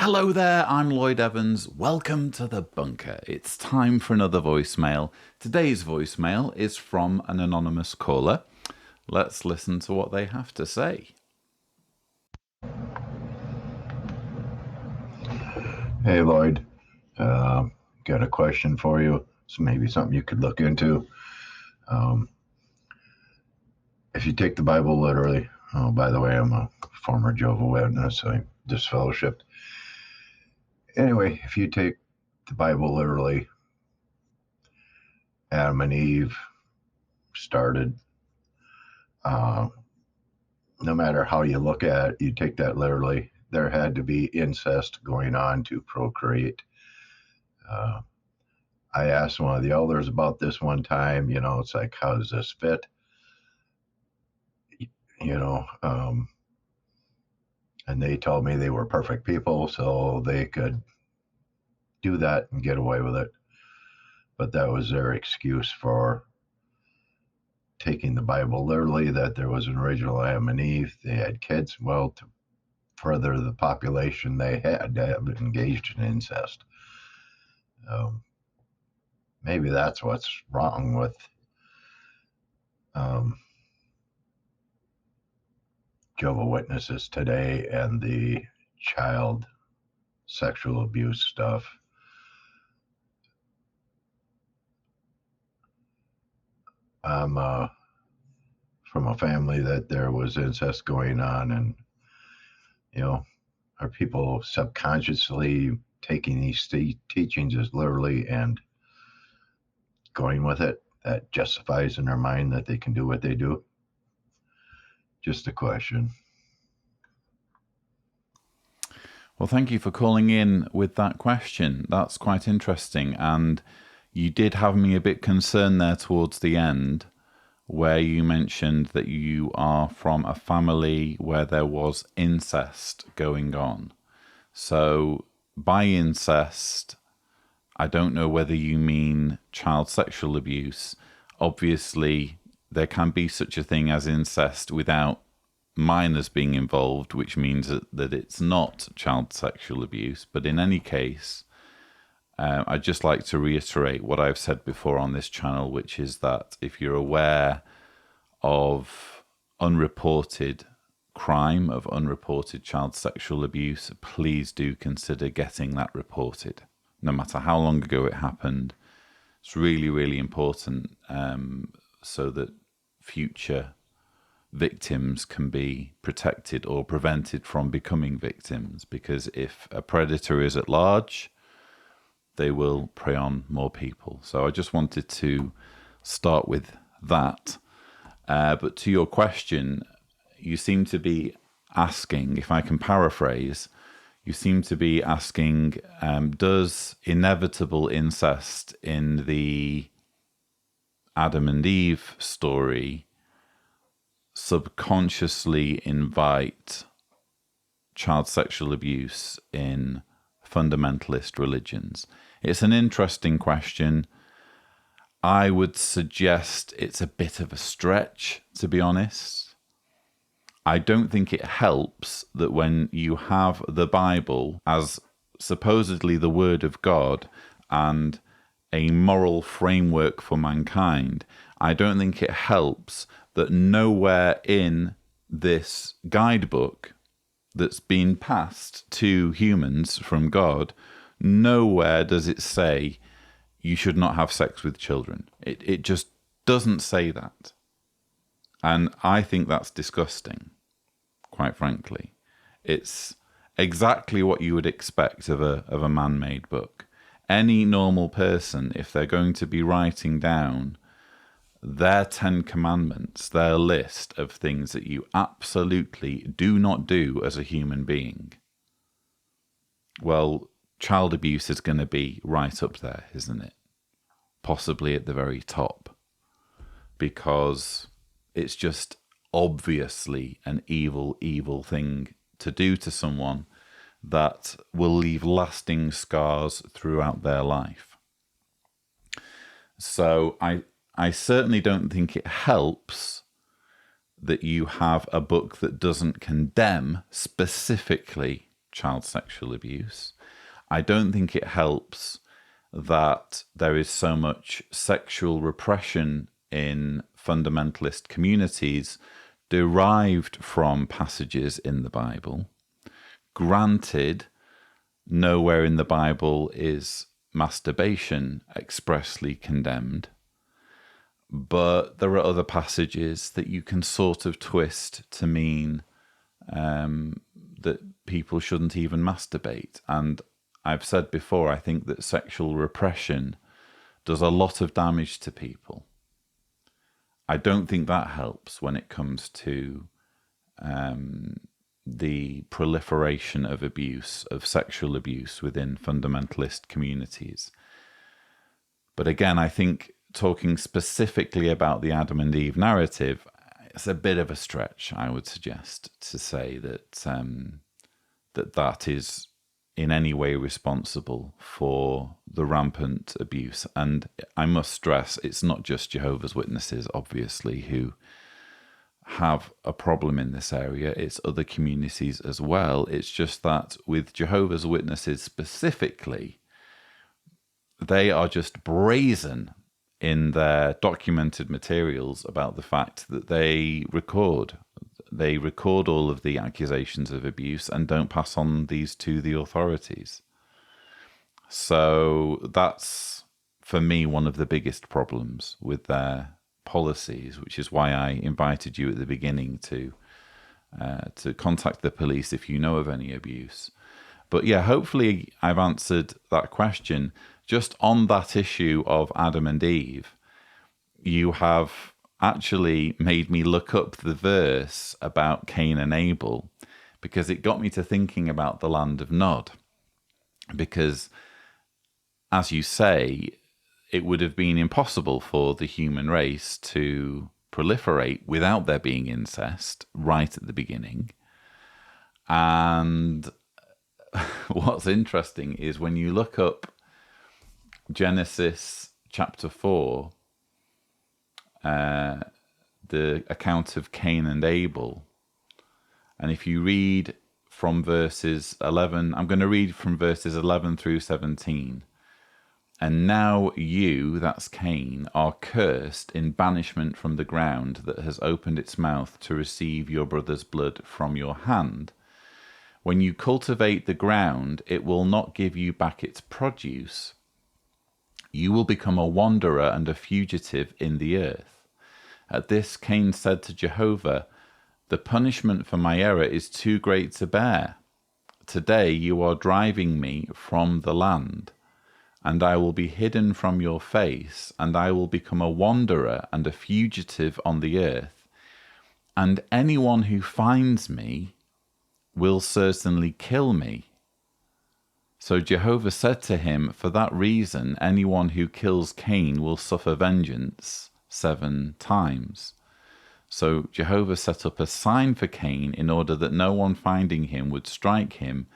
Hello there, I'm Lloyd Evans. Welcome to The Bunker. It's time for another voicemail. Today's voicemail is from an anonymous caller. Let's listen to what they have to say. Hey Lloyd, got a question for you. It's maybe something you could look into. If you take the Bible literally, oh, by the way, I'm a former Jehovah's Witness, I disfellowshipped. Anyway, if you take the Bible literally, Adam and Eve started, no matter how you look at it, you take that literally, there had to be incest going on to procreate. I asked one of the elders about this one time, it's like, how does this fit? And they told me they were perfect people, so they could do that and get away with it. But that was their excuse for taking the Bible literally, that there was an original Adam and Eve, they had kids. Well, to further the population, they had to have engaged in incest. Maybe that's what's wrong with Jehovah's Witnesses today and the child sexual abuse stuff. I'm from a family that there was incest going on, and are people subconsciously taking these teachings as literally and going with it? That justifies in their mind that they can do what they do? Just a question. Well, thank you for calling in with that question. That's quite interesting. And you did have me a bit concerned there towards the end, where you mentioned that you are from a family where there was incest going on. So by incest, I don't know whether you mean child sexual abuse. Obviously, there can be such a thing as incest without minors being involved, which means that it's not child sexual abuse. But in any case, I'd just like to reiterate what I've said before on this channel, which is that if you're aware of unreported crime, of unreported child sexual abuse, please do consider getting that reported. No matter how long ago it happened, it's really, really important so that future victims can be protected or prevented from becoming victims. Because if a predator is at large, they will prey on more people. So I just wanted to start with that. But to your question, you seem to be asking, if I can paraphrase, you seem to be asking, does inevitable incest in the Adam and Eve story subconsciously invite child sexual abuse in fundamentalist religions? It's an interesting question. I would suggest it's a bit of a stretch, to be honest. I don't think it helps that when you have the Bible as supposedly the Word of God and a moral framework for mankind, I don't think it helps that nowhere in this guidebook that's been passed to humans from God, nowhere does it say you should not have sex with children. It just doesn't say that. And I think that's disgusting, quite frankly. It's exactly what you would expect of a man-made book. Any normal person, if they're going to be writing down their 10 commandments, their list of things that you absolutely do not do as a human being, well, child abuse is going to be right up there, isn't it? Possibly at the very top, because it's just obviously an evil, evil thing to do to someone that will leave lasting scars throughout their life. So I certainly don't think it helps that you have a book that doesn't condemn specifically child sexual abuse. I don't think it helps that there is so much sexual repression in fundamentalist communities derived from passages in the Bible. Granted, nowhere in the Bible is masturbation expressly condemned, but there are other passages that you can sort of twist to mean that people shouldn't even masturbate. And I've said before, I think that sexual repression does a lot of damage to people. I don't think that helps when it comes to the proliferation of abuse, of sexual abuse within fundamentalist communities. But again, I think talking specifically about the Adam and Eve narrative, it's a bit of a stretch, I would suggest, to say that that is in any way responsible for the rampant abuse. And I must stress, it's not just Jehovah's Witnesses, obviously, who have a problem in this area. It's other communities as well. It's just that with Jehovah's Witnesses specifically, they are just brazen in their documented materials about the fact that they record all of the accusations of abuse and don't pass on these to the authorities. So that's, for me, one of the biggest problems with their policies, which is why I invited you at the beginning to contact the police if you know of any abuse. But yeah, hopefully I've answered that question. Just on that issue of Adam and Eve, you have actually made me look up the verse about Cain and Abel, because it got me to thinking about the land of Nod. Because, as you say, it would have been impossible for the human race to proliferate without there being incest right at the beginning. And what's interesting is when you look up Genesis chapter 4, the account of Cain and Abel, and if you read from verses 11, I'm going to read from verses 11 through 17. And now you, that's Cain, are cursed in banishment from the ground that has opened its mouth to receive your brother's blood from your hand. When you cultivate the ground, it will not give you back its produce. You will become a wanderer and a fugitive in the earth. At this, Cain said to Jehovah, "The punishment for my error is too great to bear. Today you are driving me from the land, and I will be hidden from your face, and I will become a wanderer and a fugitive on the earth. And anyone who finds me will certainly kill me." So Jehovah said to him, "For that reason, anyone who kills Cain will suffer vengeance 7 times. So Jehovah set up a sign for Cain in order that no one finding him would strike him.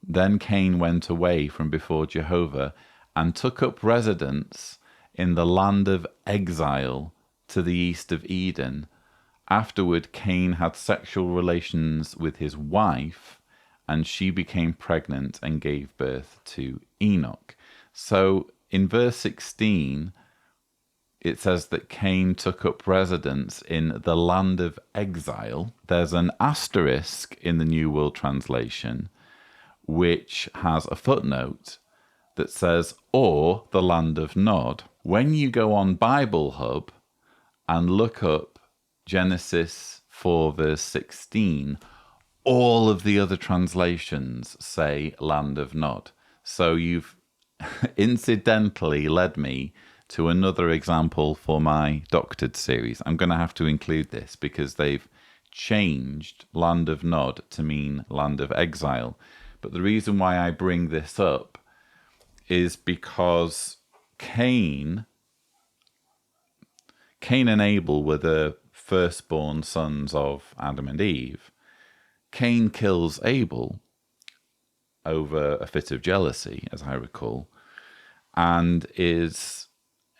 Then Cain went away from before Jehovah and took up residence in the land of exile to the east of Eden. Afterward, Cain had sexual relations with his wife, and she became pregnant and gave birth to Enoch. So in verse 16, it says that Cain took up residence in the land of exile. There's an asterisk in the New World Translation, which has a footnote that says, or the land of Nod. When you go on Bible Hub and look up Genesis 4 verse 16, all of the other translations say land of Nod. So you've incidentally led me to another example for my doctored series. I'm going to have to include this because they've changed land of Nod to mean land of exile. But the reason why I bring this up is because Cain and Abel were the firstborn sons of Adam and Eve. Cain kills Abel over a fit of jealousy, as I recall, and is,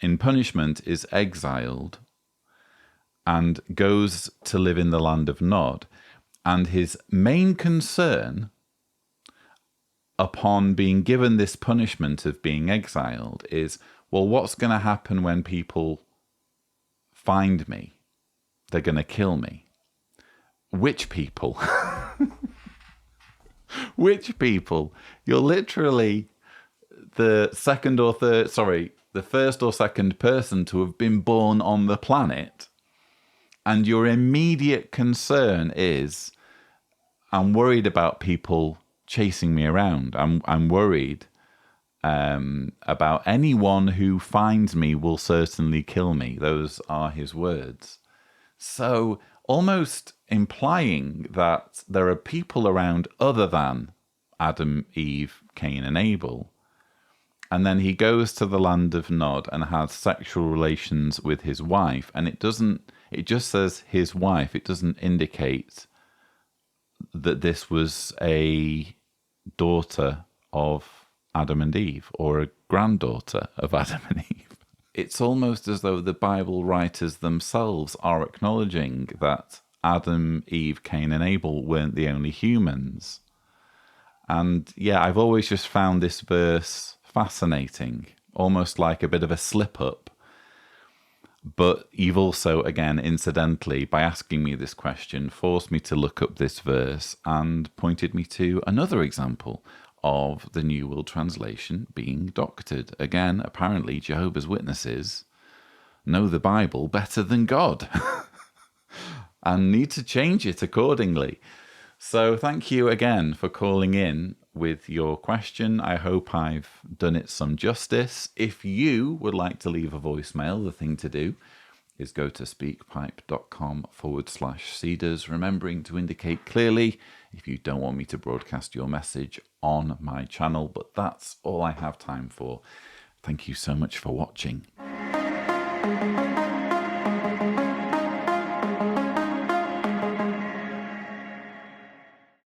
in punishment, is exiled and goes to live in the land of Nod. And his main concern upon being given this punishment of being exiled is, well, what's going to happen when people find me? They're going to kill me. Which people? Which people? You're literally the first or second person to have been born on the planet. And your immediate concern is, I'm worried about people chasing me around. I'm worried about anyone who finds me will certainly kill me. Those are his words. So almost implying that there are people around other than Adam, Eve, Cain, and Abel. And then he goes to the land of Nod and has sexual relations with his wife. And it just says his wife. It doesn't indicate that this was a daughter of Adam and Eve or a granddaughter of Adam and Eve. It's almost as though the Bible writers themselves are acknowledging that Adam, Eve, Cain, and Abel weren't the only humans. And yeah, I've always just found this verse fascinating, almost like a bit of a slip-up. But you've also, again, incidentally, by asking me this question, forced me to look up this verse and pointed me to another example of the New World Translation being doctored. Again, apparently Jehovah's Witnesses know the Bible better than God and need to change it accordingly. So thank you again for calling in with your question. I hope I've done it some justice. If you would like to leave a voicemail, the thing to do is go to speakpipe.com/Cedars, remembering to indicate clearly if you don't want me to broadcast your message on my channel. But that's all I have time for. Thank you so much for watching.